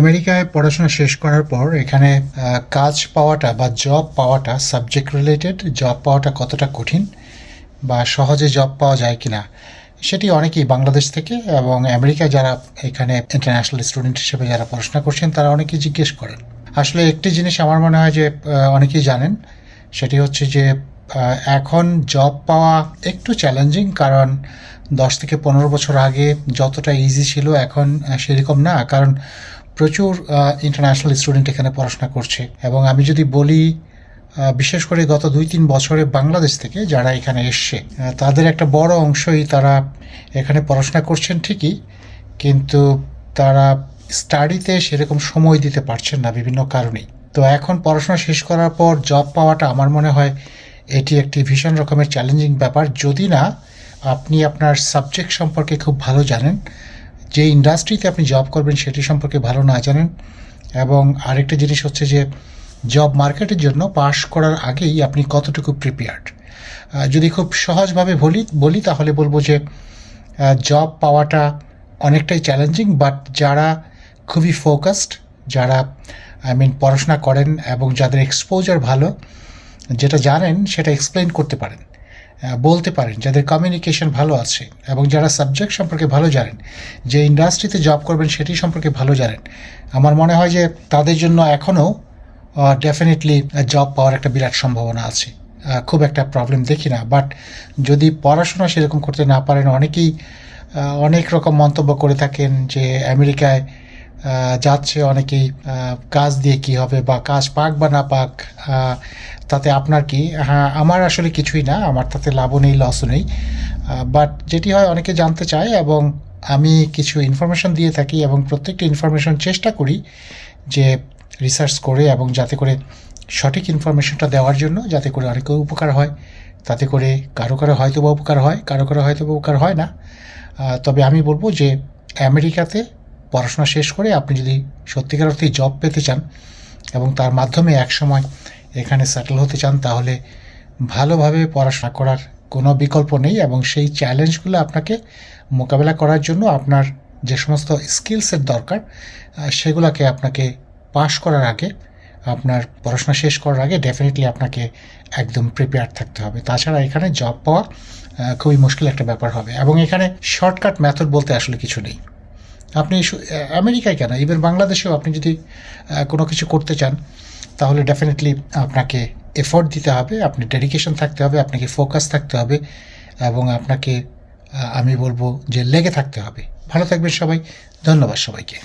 আমেরিকায় পড়াশোনা শেষ করার পর এখানে কাজ পাওয়াটা বা জব পাওয়াটা সাবজেক্ট রিলেটেড জব পাওয়াটা কতটা কঠিন বা সহজে জব পাওয়া যায় কিনা সেটি অনেকেই বাংলাদেশ থেকে এবং আমেরিকায় যারা এখানে ইন্টারন্যাশনাল স্টুডেন্ট হিসেবে যারা পড়াশোনা করছেন তারা অনেকেই জিজ্ঞেস করেন। আসলে একটি জিনিস আমার মনে হয় যে অনেকেই জানেন, সেটি হচ্ছে যে এখন জব পাওয়া একটু চ্যালেঞ্জিং, কারণ 10 থেকে 15 বছর আগে যতটা ইজি ছিল এখন সেরকম না, কারণ প্রচুর ইন্টারন্যাশনাল স্টুডেন্ট এখানে পড়াশোনা করছে। এবং আমি যদি বলি বিশেষ করে গত 2-3 বছরে বাংলাদেশ থেকে যারা এখানে এসছে তাদের একটা বড় অংশই তারা এখানে পড়াশোনা করছেন ঠিকই, কিন্তু তারা স্টাডিতে সেরকম সময় দিতে পারছেন না বিভিন্ন কারণেই। তো এখন পড়াশোনা শেষ করার পর জব পাওয়াটা আমার মনে হয় এটি একটি ভীষণ রকমের চ্যালেঞ্জিং ব্যাপার, যদি না আপনি আপনার সাবজেক্ট সম্পর্কে খুব ভালো জানেন, যে ইন্ডাস্ট্রিতে আপনি জব করবেন সেটি সম্পর্কে ভালো না জানেন। এবং আরেকটা জিনিস হচ্ছে যে জব মার্কেটের জন্য পাশ করার আগেই আপনি কতটুকু প্রিপেয়ার্ড। যদি খুব সহজভাবে বলি তাহলে বলবো যে জব পাওয়াটা অনেকটাই চ্যালেঞ্জিং, বাট যারা খুবই ফোকাসড, যারা পড়াশোনা করেন এবং যাদের এক্সপোজার ভালো, যেটা জানেন সেটা এক্সপ্লেন করতে পারেন, বলতে পারেন, যাদের কমিউনিকেশন ভালো আছে এবং যারা সাবজেক্ট সম্পর্কে ভালো জানেন, যে ইন্ডাস্ট্রিতে জব করবেন সেটি সম্পর্কে ভালো জানেন, আমার মনে হয় যে তাদের জন্য এখনও ডেফিনেটলি জব পাওয়ার একটা বিরাট সম্ভাবনা আছে। খুব একটা প্রবলেম দেখি না। বাট যদি পড়াশোনা সেরকম করতে না পারেন, অনেকেই অনেক রকম মন্তব্য করে থাকেন যে আমেরিকায় যাচ্ছে অনেকেই, কাজ দিয়ে কি হবে, বা কাজ পাক বা না পাক তাতে আপনার কি। হ্যাঁ, আমার আসলে কিছুই না, আমার তাতে লাভও নেই লসও নেই। বাট যেটি হয় অনেকে জানতে চায় এবং আমি কিছু ইনফরমেশন দিয়ে থাকি এবং প্রত্যেকটা ইনফরমেশন চেষ্টা করি যে রিসার্চ করে, এবং যাতে করে সঠিক ইনফরমেশনটা দেওয়ার জন্য, যাতে করে অনেকের উপকার হয়, তাতে করে কারো কারো হয়তো বা উপকার হয়, কারো কারো হয়তো বা উপকার হয় না। তবে আমি বলবো যে আমেরিকাতে পড়াশোনা শেষ করে আপনি যদি সত্যিকার অর্থেই জব পেতে চান এবং তার মাধ্যমে একসময় এখানে সেটেল হতে চান, তাহলে ভালোভাবে পড়াশোনা করার কোনো বিকল্প নেই। এবং সেই চ্যালেঞ্জগুলো আপনাকে মোকাবেলা করার জন্য আপনার যে সমস্ত স্কিলসের দরকার সেগুলোকে আপনাকে পাশ করার আগে, আপনার পড়াশোনা শেষ করার আগে ডেফিনেটলি আপনাকে একদম প্রিপেয়ার থাকতে হবে। তাছাড়া এখানে জব পাওয়া খুবই মুশকিল একটা ব্যাপার হবে। এবং এখানে শর্টকাট মেথড বলতে আসলে কিছু নেই। আপনি আমেরিকায় কেন, ইভেন বাংলাদেশেও আপনি যদি কোনো কিছু করতে চান তাহলে ডেফিনেটলি আপনাকে এফোর্ট দিতে হবে, আপনি ডেডিকেশন থাকতে হবে, আপনাকে ফোকাস থাকতে হবে, এবং আপনাকে আমি বলবো যে লেগে থাকতে হবে। ভালো থাকবেন সবাই, ধন্যবাদ সবাইকে।